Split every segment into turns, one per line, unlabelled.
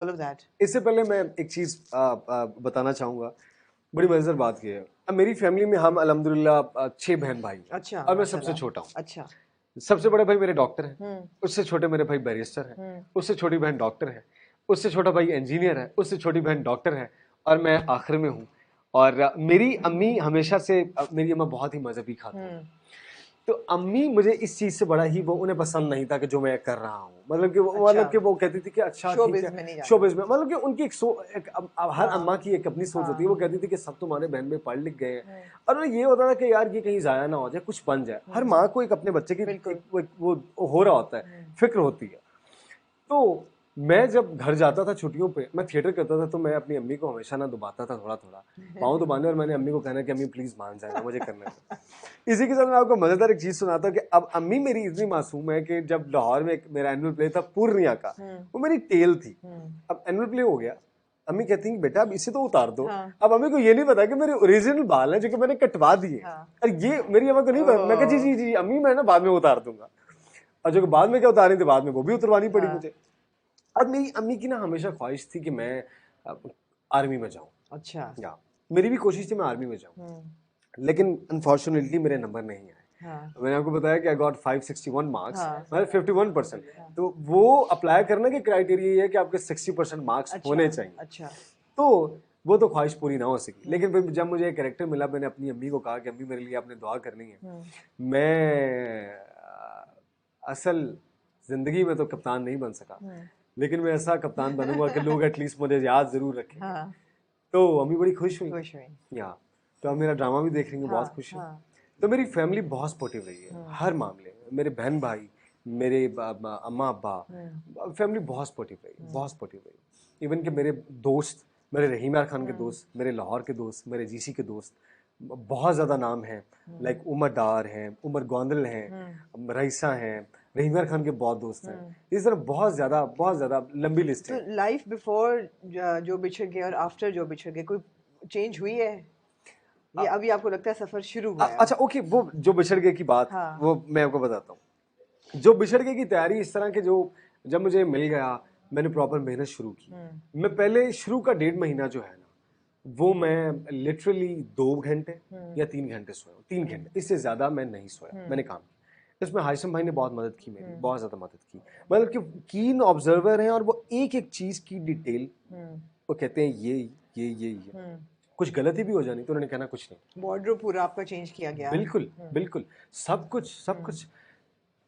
all of that.
इससे पहले मैं एक चीज़ बताना चाहूँगा, बड़ी मज़ेदार बात की है। अब मेरी फैमिली में हम अल्हम्दुलिल्लाह 6 बहन-भाई हैं
अच्छा,
और मैं सबसे
माशाल्लाह।
छोटा हूँ।
अच्छा।
सबसे बड़े भाई मेरे डॉक्टर हैं,
हुँ,
उससे छोटे मेरे भाई बैरिस्टर हैं,
हुँ,
उससे छोटी बहन डॉक्टर है, उससे छोटा भाई इंजीनियर है, उससे छोटी बहन डॉक्टर है और मैं आखिर में हूँ। और मेरी अम्मी हमेशा से मेरी अम्मा बहुत ही मज़हबी खातून है।
हुँ।
तो अम्मी मुझे इस चीज़ से बड़ा ही वो उन्हें पसंद नहीं था कि जो मैं कर रहा हूँ।
अच्छा,
मतलब कि वो कहती थी कि अच्छा ठीक
शोबिज़
है,
में नहीं जाना।
शोबिज़ में मतलब कि उनकी एक एक अब हर
हाँ,
अम्मा की एक अपनी सोच होती है।
हाँ।
वो कहती थी कि सब तुम्हारे बहन में पढ़ लिख गए हैं
हुँ,
और उन्हें ये होता था कि यार ये कहीं ज़ाया ना हो जाए, कुछ बन जाए। हर
हुँ,
माँ को एक अपने बच्चे की
बिल्कुल।
एक वो हो रहा होता है,
हुँ,
फ़िक्र होती है। तो मैं जब घर जाता था छुट्टियों पे, मैं थिएटर करता था तो मैं अपनी अम्मी को हमेशा ना दबाता था थोड़ा-थोड़ा, पाँव दबाने और मैंने अम्मी को कहना कि अम्मी प्लीज़ मान जाए ना, मुझे करने दो। इसी के साथ मैं आपको मज़ेदार एक चीज़ सुनाता हूँ कि अब अम्मी मेरी इतनी मासूम है कि जब लाहौर में एक मेरा एनुअल प्ले था पूर्णिया का,
हुँ,
वो मेरी टेल थी।
हुँ।
अब एनुअल प्ले हो गया, अम्मी कहती हैं बेटा अब इसे तो उतार दो।
हाँ,
अब अम्मी को ये नहीं पता कि मेरे ओरिजिनल बाल हैं जो कि मैंने कटवा दिए
हाँ।
और ये मेरी अम्मा को नहीं पता। मैं कहा जी,
ओह!
जी, जी अम्मी मैं ना बाद में उतार दूँगा। और जो कि बाद में क्या उतारनी थी, बाद में वो भी उतरवानी पड़ी
हाँ,
मुझे। और मेरी अम्मी की ना हमेशा ख्वाहिश थी कि मैं आर्मी में जाऊँ।
अच्छा।
या मेरी भी कोशिश थी मैं आर्मी में जाऊँ,
हुँ,
लेकिन अनफॉर्चुनेटली मेरे नंबर नहीं आए।
हाँ,
मैंने आपको बताया कि आई गॉट 561 मार्क्स,
हाँ,
मतलब 51%।
हाँ।
तो वो अप्लाई करने की क्राइटेरिया ये है कि आपके 60% मार्क्स
अच्छा,
होने चाहिए।
अच्छा।
तो वो तो ख्वाहिश पूरी ना हो सकी,
हुँ,
लेकिन फिर जब मुझे एक कैरेक्टर मिला, मैंने अपनी अम्मी को कहा कि अम्मी मेरे लिए आपने दुआ करनी है।
हुँ,
मैं असल ज़िंदगी में तो कप्तान नहीं बन सका,
हुँ।
लेकिन मैं ऐसा कप्तान बनूँगा कि लोग एटलीस्ट मुझे याद ज़रूर रखेंगे।
हाँ,
तो अम्मी बड़ी खुश हुईं।
खुश हुई।
या तो अब मेरा ड्रामा भी देख रही हैं, बहुत
हाँ,
खुश हैं।
हाँ।
तो मेरी फैमिली बहुत सपोर्टिव रही है,
हुँ,
हर मामले में। मेरे बहन-भाई, मेरे अम्मा-अब्बा,
हुँ,
फैमिली बहुत सपोर्टिव रही,
हुँ,
बहुत सपोर्टिव रही। इवन कि मेरे दोस्त, मेरे रहीम यार खान के
हुँ,
दोस्त, मेरे लाहौर के दोस्त, मेरे जीसी के दोस्त, बहुत ज़्यादा नाम हैं।
हुँ,
लाइक उमर डार हैं, उमर गोंदल हैं,
हुँ,
रईसा हैं, रहीम यार खान के बहुत दोस्त हैं।
हुँ।
इस तरह बहुत ज़्यादा लंबी लिस्ट
तो
है।
लाइफ बिफोर जो बिछड़ गए और आफ्टर जो बिछड़ गए कोई चेंज हुई है? ये अभी आपको लगता है सफर शुरू हुआ है अब?
अच्छा ओके, वो जो बिछड़ गए की बात,
हाँ,
वो मैं आपको बताता हूँ। जो बिछड़ गए की तैयारी इस तरह के, जो जब मुझे मिल गया, मैंने प्रॉपर मेहनत शुरू की।
हुँ,
मैं पहले शुरू का 1.5 महीना जो है ना, वो मैं लिटरली 2 घंटे
हुँ,
या 3 घंटे सोया हूँ। 3 घंटे,
हुँ,
इससे ज्यादा मैं नहीं सोया,
हुँ,
मैंने काम किया। इसमें हाशिम भाई ने बहुत मदद की मेरी,
हुँ,
बहुत ज्यादा मदद की। मतलब कि कीन ऑब्जर्वर हैं और वो एक एक चीज की डिटेल
हुँ,
वो कहते हैं ये
हुँ।
कुछ गलती भी हो जानी तो उन्होंने कहना कुछ नहीं।
वार्डरोब पूरा आपका चेंज किया गया।
बिल्कुल,
हुँ,
बिल्कुल, सब कुछ, सब
हुँ,
कुछ।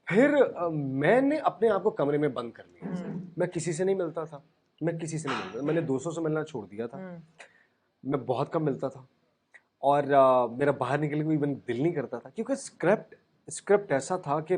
फिर मैंने अपने आप को कमरे में बंद कर लिया।
हुँ,
मैं किसी से नहीं मिलता था, मैं किसी से नहीं मिलता था। मैंने दोस्तों से मिलना छोड़ दिया था,
हुँ,
मैं बहुत कम मिलता था और मेरा बाहर निकलने को इवन दिल नहीं करता था, क्योंकि स्क्रिप्ट स्क्रिप्ट ऐसा था कि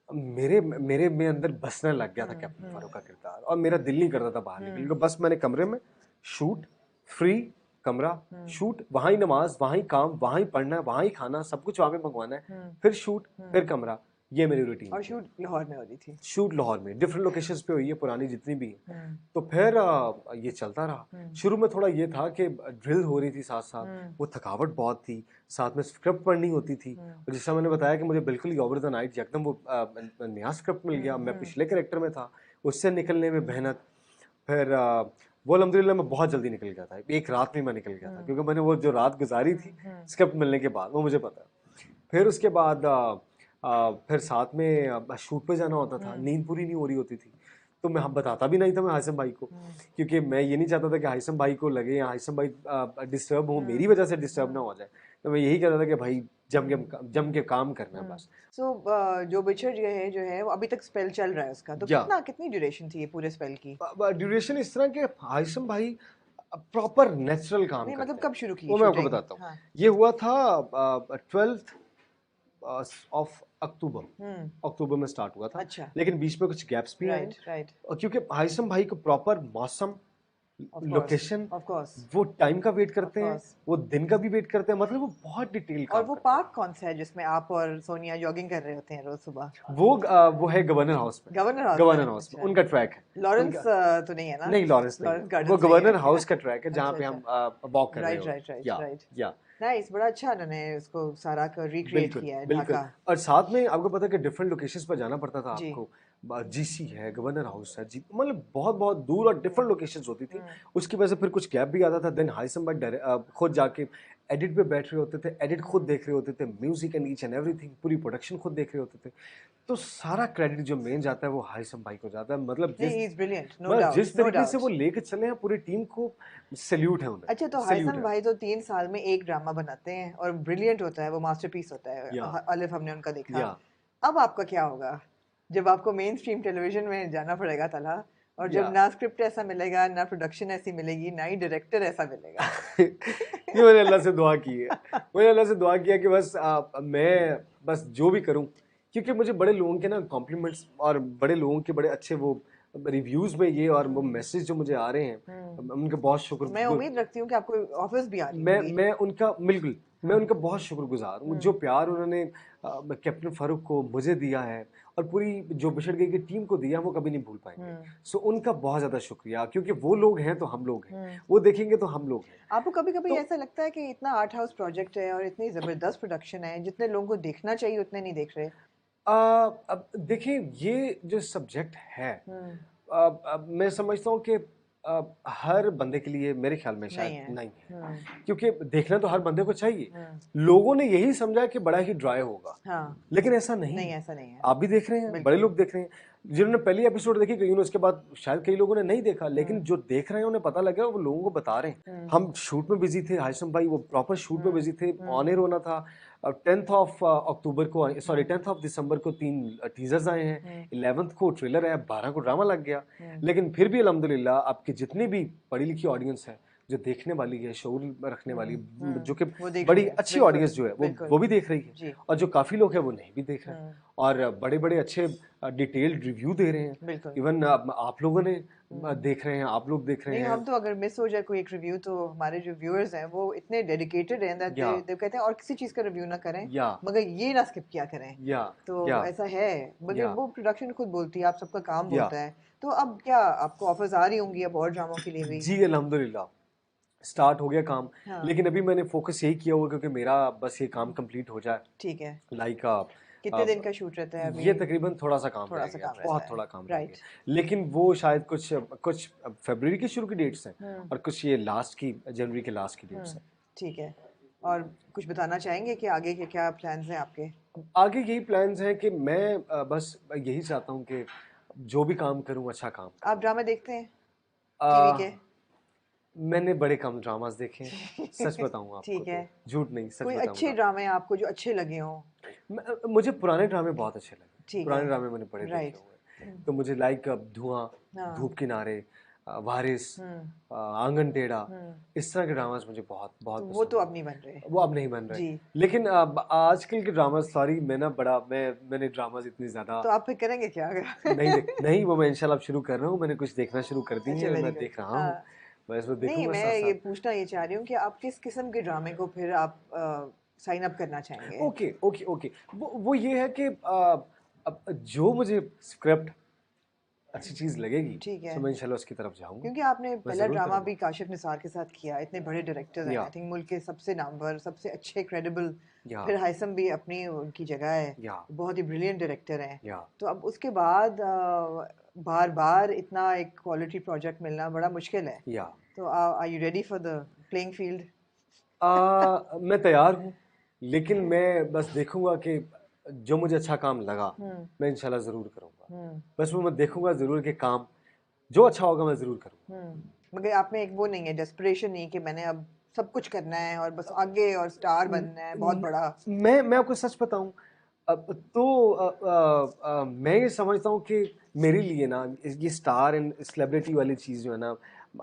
मेरे मेरे में अंदर बसने लग गया था
हुँ,
कैप्टन
हुँ,
फारूक का किरदार, और मेरा दिल नहीं करता था बाहर निकलने
हुँ,
को। बस मैंने कमरे में शूट, फ्री कमरा,
हुँ,
शूट, वहाँ ही नमाज, वहाँ ही काम, वहाँ ही पढ़ना, वहाँ ही खाना, सब कुछ वहाँ पे मंगवाना है,
हुँ,
फिर शूट, फिर
हुँ।
कमरा। ये मेरी रूटीन
और
थी।
शूट लाहौर में हो रही थी।
शूट लाहौर में डिफरेंट लोकेशंस पे हुई है, पुरानी जितनी भी हैं।
हुँ,
तो फिर ये चलता रहा।
हुँ,
शुरू में थोड़ा ये था कि ड्रिल हो रही थी साथ-साथ,
हुँ,
वो थकावट बहुत थी, साथ में स्क्रिप्ट पढ़नी होती थी।
हुँ,
और जैसा मैंने बताया कि मुझे बिल्कुल ही ओवर द नाइट एकदम वो नया स्क्रिप्ट मिल
हुँ,
गया, मैं
हुँ,
पिछले कैरेक्टर में था, उससे निकलने में मेहनत। फिर वो अल्हम्दुलिल्लाह मैं बहुत जल्दी निकल गया था, एक रात में मैं निकल गया था,
हुँ,
क्योंकि मैंने वो जो रात गुजारी
हुँ,
थी
हुँ,
स्क्रिप्ट मिलने के बाद, वो मुझे पता है। फिर उसके बाद फिर साथ में शूट पे जाना होता था,
हुँ,
नींद पूरी नहीं हो रही होती थी, तो मैं बताता भी नहीं था मैं हाशिम भाई को,
हुँ,
क्योंकि मैं ये नहीं चाहता था कि हाशिम भाई को लगे या हाशिम भाई डिस्टर्ब हो,
हुँ,
मेरी वजह से डिस्टर्ब ना
हुँ,
हो जाए। तो मैं यही कहता था कि भाई जम के काम करना है
हुँ।
बस।
सो जो बिछड़ गए हैं जो है वो अभी तक स्पेल चल रहा है उसका, तो
या
कितनी ड्यूरेशन थी ये पूरे स्पेल की?
ड्यूरेशन इस तरह के, हाशिम भाई प्रॉपर नेचुरल काम
नहीं मतलब
करते हैं,
कब शुरू की
वो मैं आपको
शूटिंग?
बताता हूँ।
हाँ।
ये हुआ था 12th ऑफ अक्टूबर,
हुँ,
अक्टूबर में स्टार्ट हुआ था,
अच्छा।
लेकिन बीच में कुछ गैप्स भी आए हैं।
Right, right.
और क्योंकि हाशिम भाई को प्रॉपर मौसम,
of course,
location,
of course,
वो टाइम का वेट
ऑफ
करते हैं,
कोर्स।
वो दिन का भी वेट करते हैं, मतलब वो बहुत डिटेल
और
काम
वो
करते
पार्क
हैं।
कौन सा है जिसमें आप और सोनिया जॉगिंग कर रहे होते हैं रोज सुबह?
वो है गवर्नर हाउस में।
गवर्नर हाउस
गवर्नर
में?
हाउस में
अच्छा।
उनका ट्रैक है
लॉरेंस
उनका।
तो नहीं है ना?
नहीं लॉरेंस नहीं है,
लॉरेंस
वो
गार्डन्स नहीं
गवर्नर
है?
हाउस का ट्रैक है जहाँ
अच्छा,
पे
अच्छा।
हम वॉक कर रहे
राइट,
होते
राइट,
हैं।
Right, right.
या
नाइस, बड़ा अच्छा उन्होंने उसको सारा का रिक्रिएट
बिल्कुल,
किया है
बिल्कुल।
ढाका।
और साथ में आपको पता है कि डिफरेंट लोकेशंस पर जाना पड़ता था
जी।
आपको। जीसी है, गवर्नर हाउस है, जी मतलब बहुत बहुत दूर और डिफरेंट लोकेशंस होती थी। उसकी वजह से फिर कुछ गैप भी आता था। देन हाइसम भाई खुद जाके एडिट पे बैठ रहे होते थे, एडिट खुद देख रहे होते थे, music and each and everything, पूरी प्रोडक्शन खुद देख रहे होते थे। तो सारा क्रेडिट जो मेन जाता है वो हाइसम भाई को जाता है। मतलब
नहीं,
जिस
ही इज ब्रिलियंट, नो
मतलब
डाउट,
जिस
नो
तरीके से
डाउट।
वो लेके चले हैं पूरी टीम को, सैल्यूट है उन्हें,
अच्छा, तो
सैल्यूट
हाइसम
है।
भाई तो 3 साल में एक ड्रामा बनाते हैं और ब्रिलियंट होता है, वो मास्टरपीस होता है।
या
अलिफ हमने उनका देखा।
या
अब आपका क्या होगा जब आपको मेन स्ट्रीम टेलीविजन में जाना पड़ेगा तला, और
या
जब ना स्क्रिप्ट ऐसा मिलेगा, ना प्रोडक्शन ऐसी मिलेगी, ना ही डायरेक्टर ऐसा मिलेगा?
ये मैंने अल्लाह से दुआ की है। मैंने अल्लाह से दुआ किया कि बस मैं बस जो भी करूं, क्योंकि मुझे बड़े लोगों के ना कॉम्प्लीमेंट्स और बड़े लोगों के बड़े अच्छे वो रिव्यूज में ये और वो मैसेज जो मुझे आ रहे हैं, उनका बहुत
मैं
शुक्र।
उम्मीद रखती हूँ कि आपको ऑफर्स भी आ रही
मैं
होंगी।
मैं उनका बिल्कुल मैं उनका बहुत शुक्रगुजार हूँ। जो प्यार उन्होंने कैप्टन फारूक को मुझे दिया है और पूरी जो बिछड़ गई की टीम को दिया, वो कभी नहीं भूल पाएंगे। सो उनका बहुत ज़्यादा शुक्रिया, क्योंकि वो लोग हैं तो हम लोग हैं, वो देखेंगे तो हम लोग हैं।
आपको कभी कभी
तो
ऐसा लगता है कि इतना आर्ट हाउस प्रोजेक्ट है और इतनी जबरदस्त प्रोडक्शन है, जितने लोगों को देखना चाहिए उतने नहीं देख रहे?
अब देखिए, ये जो सब्जेक्ट है, मैं समझता हूँ कि हर बंदे के लिए मेरे ख्याल में शायद
नहीं है।
नहीं है, क्योंकि देखना तो हर बंदे को चाहिए। लोगों ने यही समझा कि बड़ा ही ड्राई होगा,
हाँ,
लेकिन ऐसा नहीं
नहीं
है।
ऐसा नहीं है।
आप भी देख रहे हैं, बड़े
बिल्कुल।
लोग देख रहे हैं। जिन्होंने पहली एपिसोड देखी, कईयों ने उसके बाद शायद कई लोगों ने नहीं देखा, लेकिन जो देख रहे हैं उन्हें पता लगा, वो लोगों को बता रहे हैं। हम शूट में बिजी थे, हाशिम भाई वो प्रॉपर शूट में बिजी थे, ऑन एयर होना था। 10th ऑफ अक्टूबर को, सॉरी 10th ऑफ दिसंबर को 3 टीजर्स आए हैं, 11th को ट्रेलर है, 12 को ड्रामा लग गया। लेकिन फिर भी अल्हम्दुलिल्लाह आपकी जितनी भी पढ़ी लिखी ऑडियंस है, जो देखने वाली है, शऊर रखने वाली है, जो कि
वो देख
बड़ी
रही है,
अच्छी
बिल्कुल,
ऑडियंस जो है
बिल्कुल।
वो भी देख रही है,
जी।
और जो काफ़ी लोग हैं वो नहीं भी देख रहे हैं, और बड़े बड़े अच्छे डिटेल्ड रिव्यू दे रहे हैं।
बिल्कुल।
इवन आप लोगों ने देख रहे हैं, आप लोग देख रहे
नहीं,
हैं।
हम तो अगर मिस हो जाए कोई एक रिव्यू, तो हमारे जो व्यूअर्स हैं वो इतने डेडिकेटेड हैं दैट
या
दे कहते हैं और किसी चीज़ का रिव्यू ना करें,
या
मगर ये ना स्किप किया करें।
या
तो
या
ऐसा है, मगर
या
वो प्रोडक्शन खुद बोलती है, आप सबका काम
या
बोलता है। तो अब क्या आपको ऑफर्स आ रही होंगी अब और ड्रामों के लिए भी?
जी अल्हम्दुलिल्लाह स्टार्ट हो गया काम।
हाँ।
लेकिन अभी मैंने फोकस यही किया हुआ, क्योंकि मेरा बस ये काम कंप्लीट हो जाए।
ठीक है।
लाइक
कितने दिन का शूट रहता है अभी?
ये तकरीबन थोड़ा सा काम
थोड़ा
रह
सा
गया,
काम रहता
बहुत
है,
थोड़ा काम रह
राइट।
गया। लेकिन वो शायद कुछ कुछ फरवरी की शुरू की डेट्स हैं, और कुछ ये लास्ट की, जनवरी के लास्ट की डेट्स हैं।
ठीक है। और कुछ बताना चाहेंगे कि आगे के क्या प्लान्स हैं आपके?
आगे यही प्लान्स हैं कि मैं बस यही चाहता हूँ कि जो भी काम करूँ अच्छा काम
आप ड्रामे देखते हैं टीवी
करूँ।
के?
मैंने बड़े कम ड्रामास देखे हैं, सच बताऊँ आपको
ठीक है।
तो, झूठ नहीं, सच
कोई अच्छे
बताऊंगा।
ड्रामे आपको जो अच्छे लगे हों?
मुझे पुराने ड्रामे बहुत अच्छे लगे,
ठीक
पुराने
है।
ड्रामे मैंने बड़े देखे
राइट।
हुए हैं। तो मुझे लाइक धुआं,
हाँ।
धूप किनारे, वारिस, आंगन टेढ़ा, इस तरह के ड्रामास मुझे बहुत बहुत
तो वो
पसंद
तो
हैं।
अब नहीं बन रहे।
वो अब नहीं बन रहे।
जी।
लेकिन आजकल के ड्रामा, सॉरी मैं ना बड़ा मैंने ड्रामास इतनी ज्यादा
तो आप फिर करेंगे क्या अगर?
नहीं, वो मैं इंशाल्लाह अब शुरू कर रहा हूँ। मैंने कुछ देखना शुरू कर दी
अच्छा,
है,
वेरी
मैं
गुड।
देख रहा हूँ।
हाँ।
मैं इसमें
नहीं,
देखूंगा
मैं
साथ
ये
साथ।
पूछना ये चाह रही हूँ कि आप किस किस्म के ड्रामे को फिर आप साइन अप करना चाहेंगे?
ओके ओके ओके, वो ये है कि अब जो मुझे स्क्रिप्ट अच्छी चीज लगेगी,
ठीक है।
तो मैं इंशाल्लाह उसकी तरफ जाऊंगा।
क्योंकि आपने
मैं
पहला
जरूर
ड्रामा
करूंगा।
भी काशिफ निसार के साथ किया, इतने बड़े डायरेक्टर हैं,
या
आई थिंक मुल्क के सबसे नामवर, सबसे अच्छे क्रेडिबल।
या
फिर हाइसम भी अपनी उनकी जगह है,
या
बहुत ही ब्रिलियंट डायरेक्टर हैं।
या
तो अब उसके बाद बार बार इतना एक क्वालिटी प्रोजेक्ट मिलना बड़ा मुश्किल है।
या
तो are you ready for the playing field?
मैं तैयार हूँ, लेकिन मैं बस देखूंगा कि जो मुझे अच्छा काम लगा, मैं इंशाल्लाह जरूर करूंगा। बस वो मैं देखूंगा जरूर कि काम जो अच्छा होगा मैं जरूर करूंगा।
मगर आप में एक वो नहीं है, डेस्परेशन नहीं कि मैंने अब सब कुछ करना है और बस आगे और स्टार बनना है बहुत बड़ा?
मैं आपको सच बताऊं, अब तो मैं ये समझता हूँ कि मेरे लिए ना ये स्टार एंड सेलिब्रिटी वाली चीज़ जो है ना,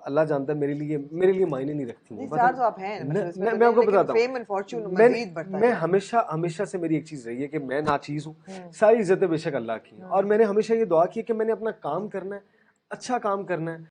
अल्लाह जानता है मेरे लिए मायने नहीं रखती है।
नहीं, स्टार तो आप हैं, मतलब इसमें तो
मैं आपको
नहीं, लेकिन
बताता हूँ,
फेम एंड फॉर्च्यून मजीद बढ़ता
मैं
जाए।
हमेशा से मेरी एक चीज़ रही है कि मैं नाचीज़ हूँ, सारी इज्जतें बेशक अल्लाह की हैं, और मैंने हमेशा ये दुआ की है कि मैंने अपना काम करना है, अच्छा काम करना है।